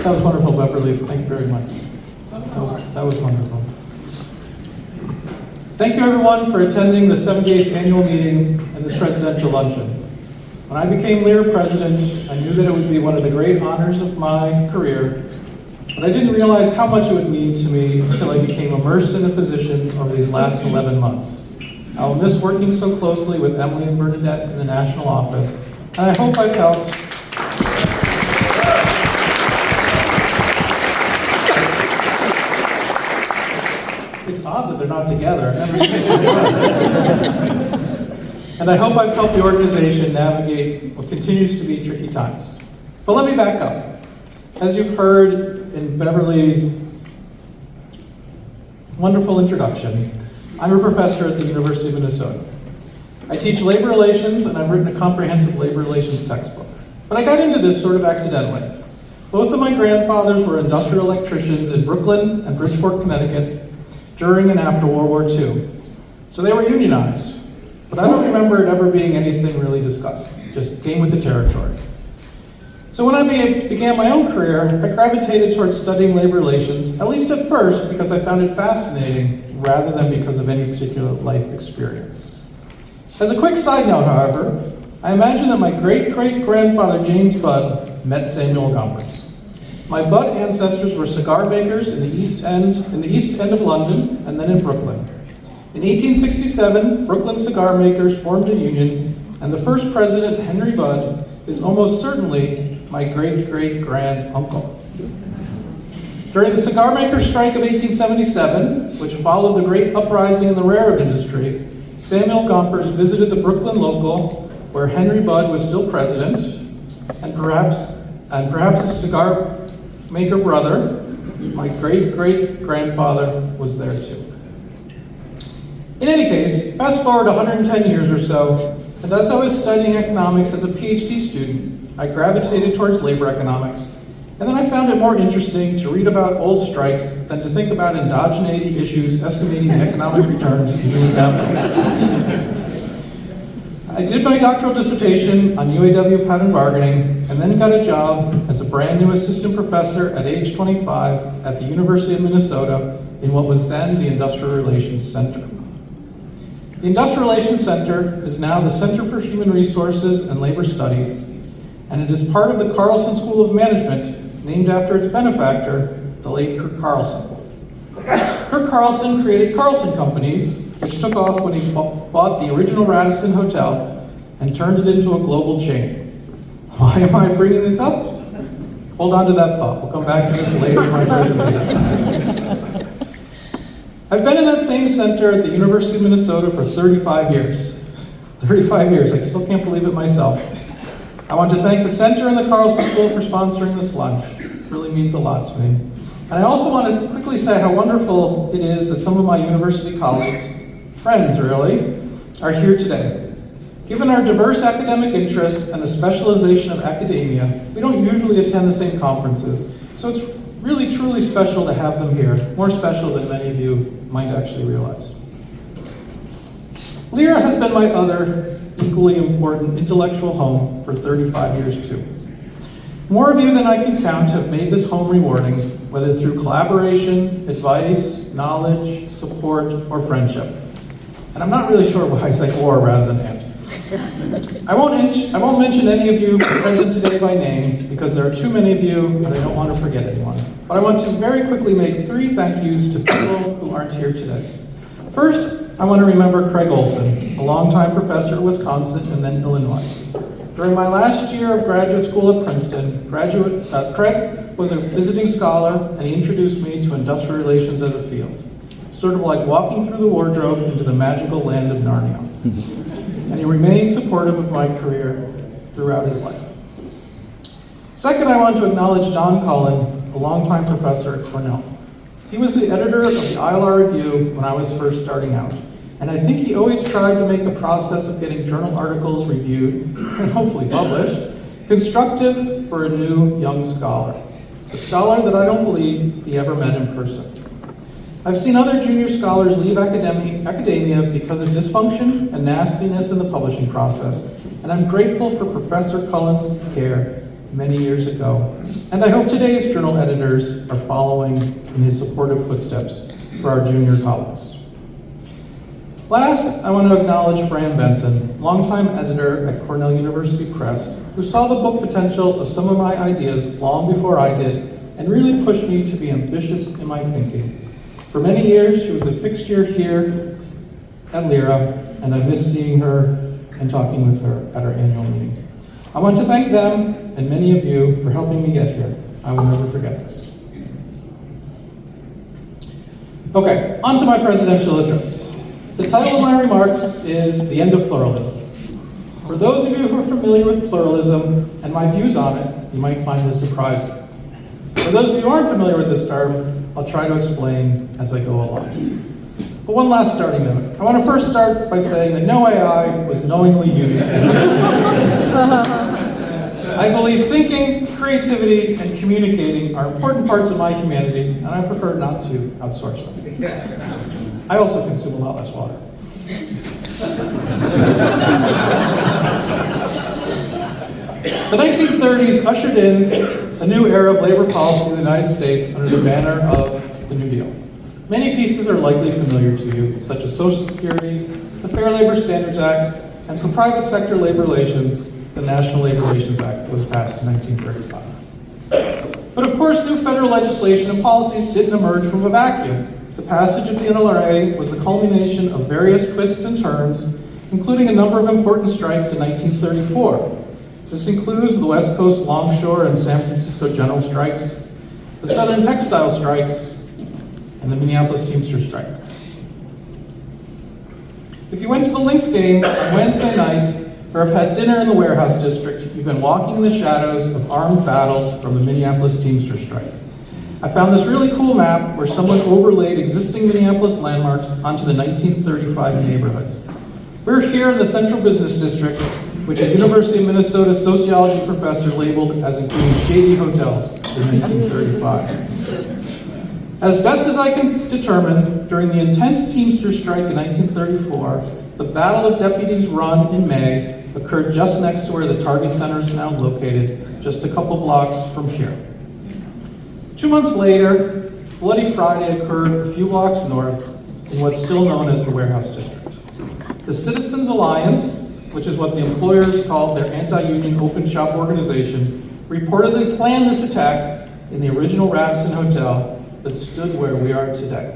That was wonderful, Beverly. Thank you very much. That was wonderful. Thank you, everyone, for attending the 78th annual meeting and this presidential luncheon. When I became LERA president, I knew that it would be one of the great honors of my career, but I didn't realize how much it would mean to me until I became immersed in the position over these last 11 months. I will miss working so closely with Emily and Bernadette in the national office, and I hope I've helped It's odd that they're not together. I've never seen it. And I hope I've helped the organization navigate what continues to be tricky times. But let me back up. As you've heard in Beverly's wonderful introduction, I'm a professor at the University of Minnesota. I teach labor relations, and I've written a comprehensive labor relations textbook. But I got into this sort of accidentally. Both of my grandfathers were industrial electricians in Brooklyn and Bridgeport, Connecticut, during and after World War II. So they were unionized, but I don't remember it ever being anything really discussed, just came with the territory. So when I began my own career, I gravitated towards studying labor relations, at least at first because I found it fascinating rather than because of any particular life experience. As a quick side note, however, I imagine that my great-great-grandfather James Budd met Samuel Gompers. My Budd ancestors were cigar makers in the East End of London and then in Brooklyn. In 1867, Brooklyn cigar makers formed a union, and the first president, Henry Budd, is almost certainly my great-great-grand-uncle. During the cigar makers' strike of 1877, which followed the great uprising in the railroad industry, Samuel Gompers visited the Brooklyn local, where Henry Budd was still president, and perhaps his cigar maker brother, my great-great-grandfather, was there too. In any case, fast forward 110 years or so, and as I was studying economics as a PhD student, I gravitated towards labor economics, and then I found it more interesting to read about old strikes than to think about endogeneity issues estimating economic returns to human capital. I did my doctoral dissertation on UAW pattern bargaining, and then got a job as a brand new assistant professor at age 25 at the University of Minnesota in what was then the Industrial Relations Center. The Industrial Relations Center is now the Center for Human Resources and Labor Studies, and it is part of the Carlson School of Management, named after its benefactor, the late Kirk Carlson. Kirk Carlson created Carlson Companies, which took off when he bought the original Radisson Hotel and turned it into a global chain. Why am I bringing this up? Hold on to that thought. We'll come back to this later in my presentation. I've been in that same center at the University of Minnesota for 35 years. 35 years, I still can't believe it myself. I want to thank the center and the Carlson School for sponsoring this lunch. It really means a lot to me. And I also want to quickly say how wonderful it is that some of my university colleagues, friends really, are here today. Given our diverse academic interests and the specialization of academia, we don't usually attend the same conferences, so it's really truly special to have them here, more special than many of you might actually realize. LERA has been my other equally important intellectual home for 35 years too. More of you than I can count have made this home rewarding, whether through collaboration, advice, knowledge, support, or friendship. And I'm not really sure why I say or rather than and. I won't mention any of you present today by name because there are too many of you and I don't want to forget anyone. But I want to very quickly make 3 thank yous to people who aren't here today. First, I want to remember Craig Olson, a longtime professor at Wisconsin and then Illinois. During my last year of graduate school at Princeton, Craig was a visiting scholar and he introduced me to industrial relations as a field. Sort of like walking through the wardrobe into the magical land of Narnia. And he remained supportive of my career throughout his life. Second, I want to acknowledge Don Cullen, a longtime professor at Cornell. He was the editor of the ILR Review when I was first starting out, and I think he always tried to make the process of getting journal articles reviewed, and hopefully published, constructive for a new young scholar. A scholar that I don't believe he ever met in person. I've seen other junior scholars leave academia because of dysfunction and nastiness in the publishing process, and I'm grateful for Professor Cullen's care many years ago, and I hope today's journal editors are following in his supportive footsteps for our junior colleagues. Last, I want to acknowledge Fran Benson, longtime editor at Cornell University Press, who saw the book potential of some of my ideas long before I did, and really pushed me to be ambitious in my thinking. For many years, she was a fixture here at LERA, and I miss seeing her and talking with her at our annual meeting. I want to thank them and many of you for helping me get here. I will never forget this. Okay, on to my presidential address. The title of my remarks is The End of Pluralism. For those of you who are familiar with pluralism and my views on it, you might find this surprising. For those of you who aren't familiar with this term, I'll try to explain as I go along. But one last starting note. I want to first start by saying that no AI was knowingly used. I believe thinking, creativity, and communicating are important parts of my humanity, and I prefer not to outsource them. I also consume a lot less water. The 1930s ushered in a new era of labor policy in the United States under the banner of the New Deal. Many pieces are likely familiar to you, such as Social Security, the Fair Labor Standards Act, and for private sector labor relations, the National Labor Relations Act was passed in 1935. But of course, new federal legislation and policies didn't emerge from a vacuum. The passage of the NLRA was the culmination of various twists and turns, including a number of important strikes in 1934. This includes the West Coast Longshore and San Francisco General strikes, the Southern Textile strikes, and the Minneapolis Teamster strike. If you went to the Lynx game on Wednesday night, or have had dinner in the warehouse district, you've been walking in the shadows of armed battles from the Minneapolis Teamster strike. I found this really cool map where someone overlaid existing Minneapolis landmarks onto the 1935 neighborhoods. We're here in the Central Business District, which a University of Minnesota sociology professor labeled as including shady hotels in 1935. As best as I can determine, during the intense Teamster strike in 1934, the Battle of Deputies Run in May occurred just next to where the Target Center is now located, just a couple blocks from here. 2 months later, Bloody Friday occurred a few blocks north in what's still known as the Warehouse District. The Citizens Alliance, which is what the employers called their anti-union open shop organization, reportedly planned this attack in the original Radisson Hotel that stood where we are today.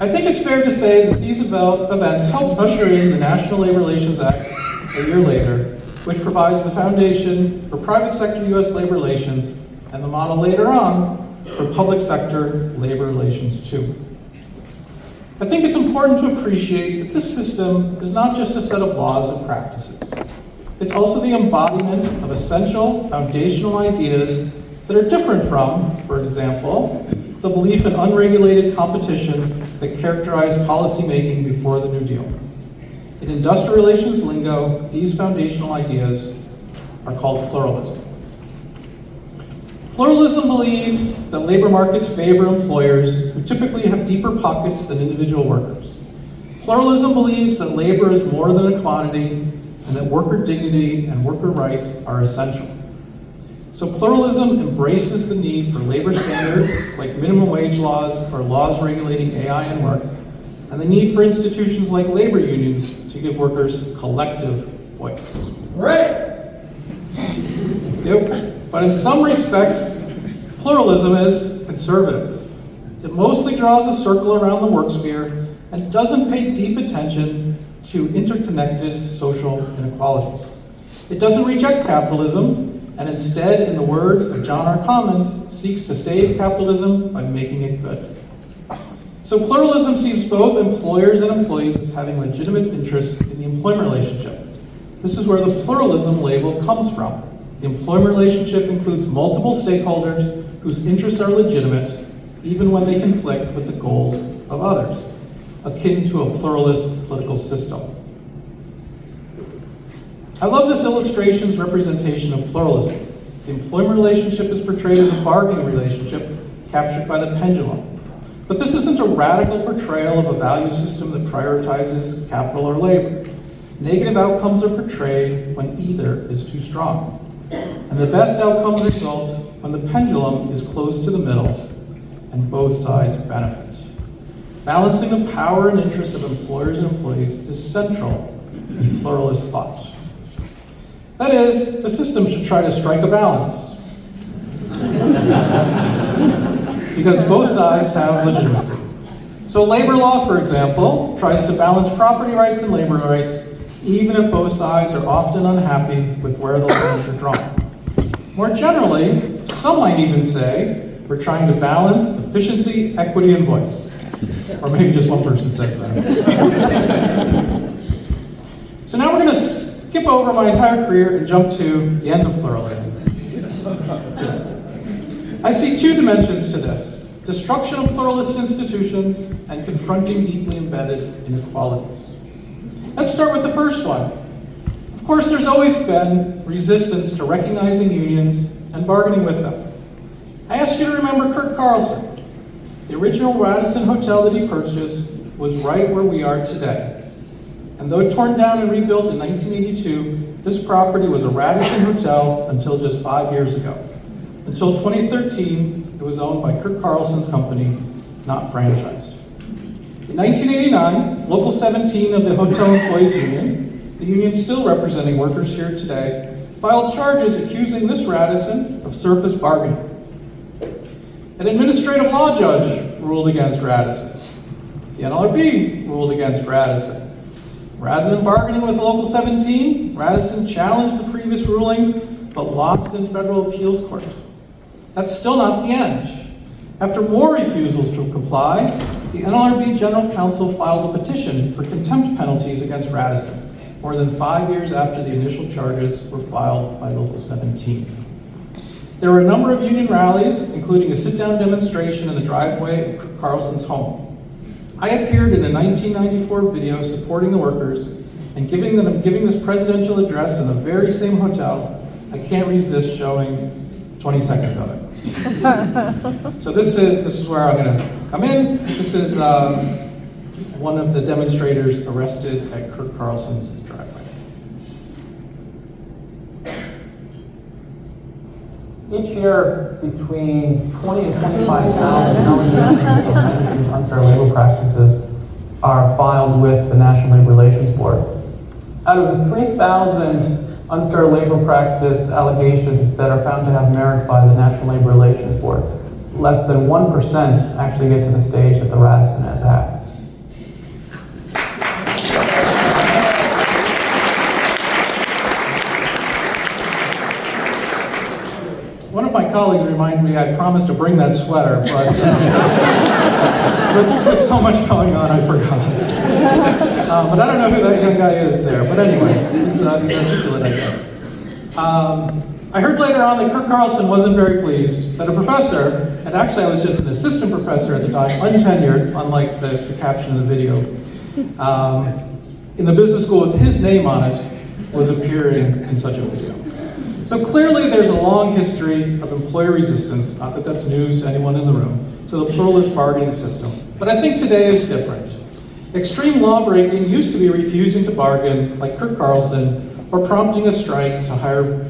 I think it's fair to say that these events helped usher in the National Labor Relations Act a year later, which provides the foundation for private sector U.S. labor relations and the model later on for public sector labor relations too. I think it's important to appreciate that this system is not just a set of laws and practices. It's also the embodiment of essential foundational ideas that are different from, for example, the belief in unregulated competition that characterized policymaking before the New Deal. In industrial relations lingo, these foundational ideas are called pluralism. Pluralism believes that labor markets favor employers who typically have deeper pockets than individual workers. Pluralism believes that labor is more than a commodity and that worker dignity and worker rights are essential. So pluralism embraces the need for labor standards like minimum wage laws or laws regulating AI and work, and the need for institutions like labor unions to give workers collective voice. Right. Yep. But in some respects, pluralism is conservative. It mostly draws a circle around the work sphere and doesn't pay deep attention to interconnected social inequalities. It doesn't reject capitalism, and instead, in the words of John R. Commons, seeks to save capitalism by making it good. So pluralism sees both employers and employees as having legitimate interests in the employment relationship. This is where the pluralism label comes from. The employment relationship includes multiple stakeholders whose interests are legitimate, even when they conflict with the goals of others, akin to a pluralist political system. I love this illustration's representation of pluralism. The employment relationship is portrayed as a bargaining relationship captured by the pendulum. But this isn't a radical portrayal of a value system that prioritizes capital or labor. Negative outcomes are portrayed when either is too strong. And the best outcomes result when the pendulum is close to the middle and both sides benefit. Balancing the power and interests of employers and employees is central in pluralist thought. That is, the system should try to strike a balance. Because both sides have legitimacy. So labor law, for example, tries to balance property rights and labor rights, even if both sides are often unhappy with where the lines are drawn. More generally, some might even say we're trying to balance efficiency, equity, and voice. Or maybe just one person says that. So now we're going to skip over my entire career and jump to the end of pluralism. I see two dimensions to this: destruction of pluralist institutions and confronting deeply embedded inequalities. Let's start with the first one. Of course, there's always been resistance to recognizing unions and bargaining with them. I asked you to remember Kurt Carlson. The original Radisson Hotel that he purchased was right where we are today. And though torn down and rebuilt in 1982, this property was a Radisson Hotel until just 5 years ago. Until 2013, it was owned by Kurt Carlson's company, not franchised. In 1989, Local 17 of the Hotel Employees Union, the union still representing workers here today, filed charges accusing this Radisson of surface bargaining. An administrative law judge ruled against Radisson. The NLRB ruled against Radisson. Rather than bargaining with Local 17, Radisson challenged the previous rulings, but lost in federal appeals court. That's still not the end. After more refusals to comply, the NLRB General Counsel filed a petition for contempt penalties against Radisson, more than 5 years after the initial charges were filed by Local 17. There were a number of union rallies, including a sit-down demonstration in the driveway of Kurt Carlson's home. I appeared in a 1994 video supporting the workers, and given that I'm giving this presidential address in the very same hotel, I can't resist showing 20 seconds of it. So this is where I'm going to come in. This is one of the demonstrators arrested at Kurt Carlson's driveway. Each year, between 20 and 25,000 allegations of unfair labor practices are filed with the National Labor Relations Board. Out of the 3,000 unfair labor practice allegations that are found to have merit by the National Labor Relations Board, less than 1% actually get to the stage that the Radisson has had. One of my colleagues reminded me I promised to bring that sweater, but with so much going on, I forgot. But I don't know who that young guy is there. But anyway, he's articulate, I guess. I heard later on that Kurt Carlson wasn't very pleased that a professor, and actually I was just an assistant professor at the time, untenured, unlike the caption in the video, in the business school with his name on it, was appearing in such a video. So clearly there's a long history of employer resistance, not that that's news to anyone in the room, to the pluralist bargaining system. But I think today is different. Extreme law breaking used to be refusing to bargain, like Kurt Carlson, or prompting a strike to hire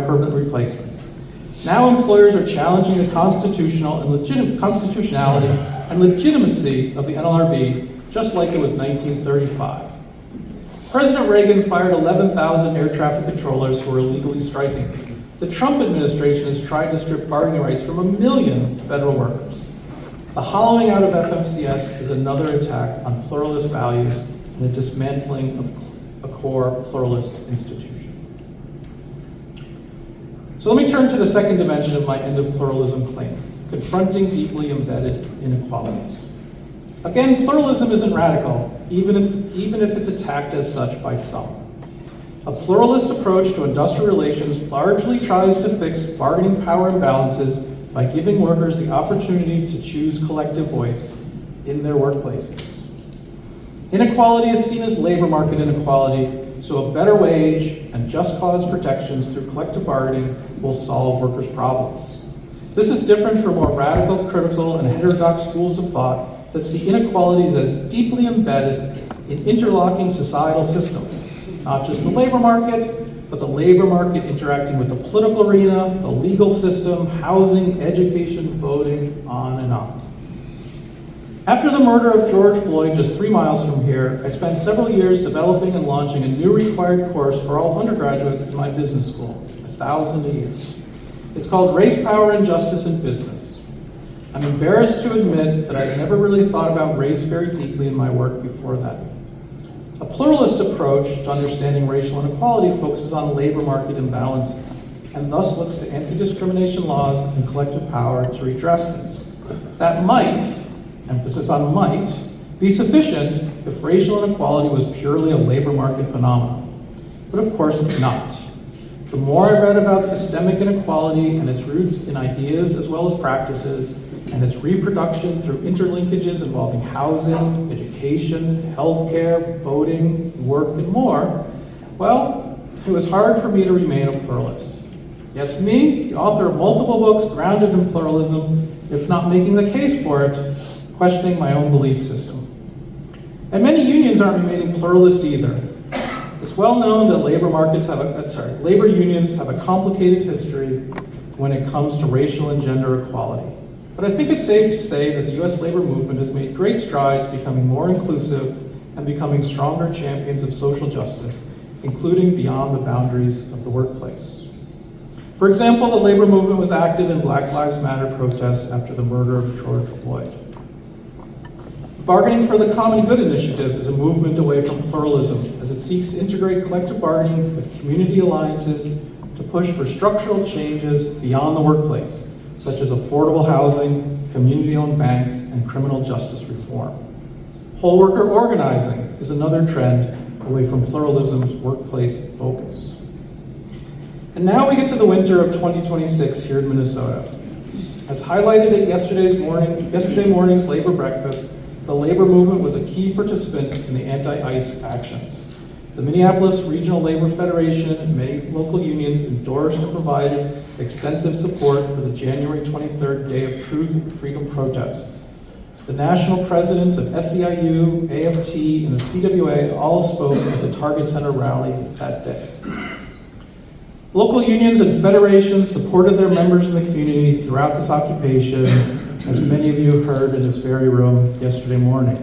permanent replacements. Now employers are challenging the constitutionality and legitimacy of the NLRB, just like it was 1935. President Reagan fired 11,000 air traffic controllers who were illegally striking. The Trump administration has tried to strip bargaining rights from 1 million federal workers. The hollowing out of FMCS is another attack on pluralist values and a dismantling of a core pluralist institution. So let me turn to the second dimension of my end of pluralism claim, confronting deeply embedded inequalities. Again, pluralism isn't radical, even if it's attacked as such by some. A pluralist approach to industrial relations largely tries to fix bargaining power imbalances by giving workers the opportunity to choose collective voice in their workplaces. Inequality is seen as labor market inequality, so a better wage and just cause protections through collective bargaining will solve workers' problems. This is different from more radical, critical, and heterodox schools of thought that see inequalities as deeply embedded in interlocking societal systems, not just the labor market, but the labor market interacting with the political arena, the legal system, housing, education, voting, on and on. After the murder of George Floyd just 3 miles from here, I spent several years developing and launching a new required course for all undergraduates in my business school, $1,000 a year. It's called Race, Power, and Justice in Business. I'm embarrassed to admit that I'd never really thought about race very deeply in my work before that. A pluralist approach to understanding racial inequality focuses on labor market imbalances, and thus looks to anti-discrimination laws and collective power to redress these. That might, emphasis on might, be sufficient if racial inequality was purely a labor market phenomenon. But of course it's not. The more I read about systemic inequality and its roots in ideas as well as practices, and its reproduction through interlinkages involving housing, education, healthcare, voting, work, and more, well, it was hard for me to remain a pluralist. Yes, me, the author of multiple books grounded in pluralism, if not making the case for it, questioning my own belief system. And many unions aren't remaining pluralist either. It's well known that labor unions have a complicated history when it comes to racial and gender equality. But I think it's safe to say that the US labor movement has made great strides becoming more inclusive and becoming stronger champions of social justice, including beyond the boundaries of the workplace. For example, the labor movement was active in Black Lives Matter protests after the murder of George Floyd. Bargaining for the Common Good initiative is a movement away from pluralism as it seeks to integrate collective bargaining with community alliances to push for structural changes beyond the workplace, such as affordable housing, community-owned banks, and criminal justice reform. Whole worker organizing is another trend away from pluralism's workplace focus. And now we get to the winter of 2026 here in Minnesota. As highlighted at yesterday morning's labor breakfast, the labor movement was a key participant in the anti-ICE actions. The Minneapolis Regional Labor Federation and many local unions endorsed and provided extensive support for the January 23rd Day of Truth and Freedom protest. The national presidents of SEIU, AFT, and the CWA all spoke at the Target Center rally that day. Local unions and federations supported their members in the community throughout this occupation, as many of you heard in this very room yesterday morning.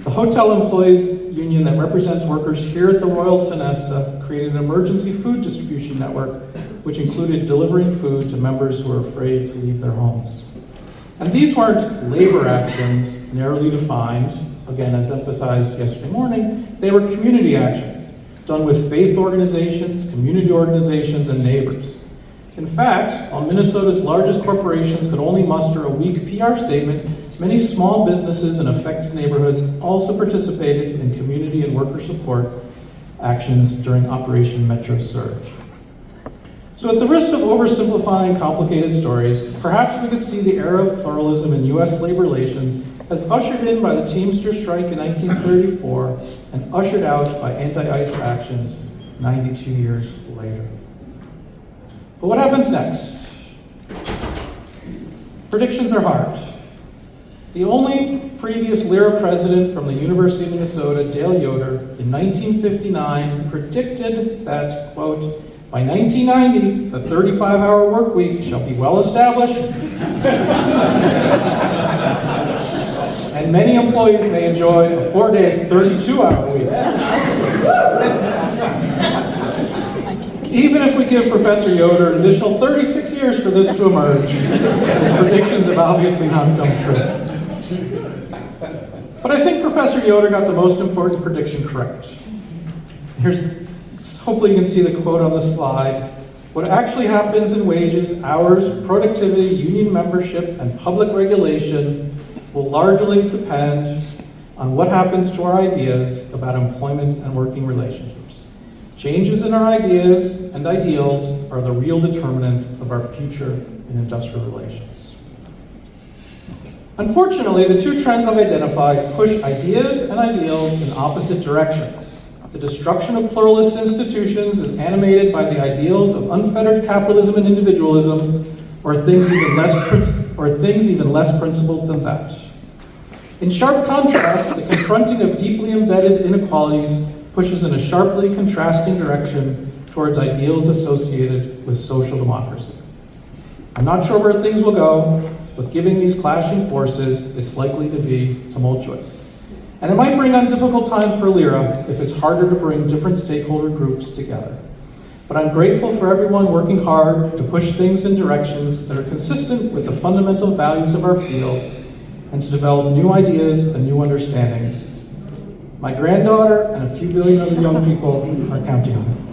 The hotel employees union that represents workers here at the Royal Sonesta created an emergency food distribution network, which included delivering food to members who were afraid to leave their homes. And these weren't labor actions narrowly defined, again, as emphasized yesterday morning, they were community actions done with faith organizations, community organizations, and neighbors. In fact, while Minnesota's largest corporations could only muster a weak PR statement, many small businesses in affected neighborhoods also participated in community and worker support actions during Operation Metro Surge. So at the risk of oversimplifying complicated stories, perhaps we could see the era of pluralism in US labor relations as ushered in by the Teamsters strike in 1934 and ushered out by anti-ICE actions 92 years later. But what happens next? Predictions are hard. The only previous LERA president from the University of Minnesota, Dale Yoder, in 1959 predicted that, quote, by 1990, the 35-hour work week shall be well established and many employees may enjoy a 4-day, 32-hour week. Even if we give Professor Yoder an additional 36 years for this to emerge, his predictions have obviously not come true. But I think Professor Yoder got the most important prediction correct. Hopefully you can see the quote on the slide. What actually happens in wages, hours, productivity, union membership, and public regulation will largely depend on what happens to our ideas about employment and working relationships. Changes in our ideas and ideals are the real determinants of our future in industrial relations. Unfortunately, the two trends I've identified push ideas and ideals in opposite directions. The destruction of pluralist institutions is animated by the ideals of unfettered capitalism and individualism, or things even less principled than that. In sharp contrast, the confronting of deeply embedded inequalities pushes in a sharply contrasting direction towards ideals associated with social democracy. I'm not sure where things will go, but given these clashing forces, it's likely to be tumultuous. And it might bring on difficult times for LERA if it's harder to bring different stakeholder groups together. But I'm grateful for everyone working hard to push things in directions that are consistent with the fundamental values of our field and to develop new ideas and new understandings. My granddaughter and a few billion other young people are counting on it.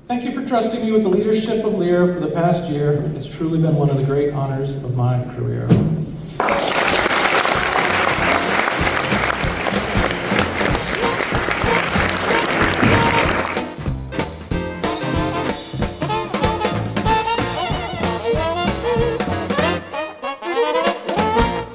Thank you for trusting me with the leadership of LERA for the past year. It's truly been one of the great honors of my career.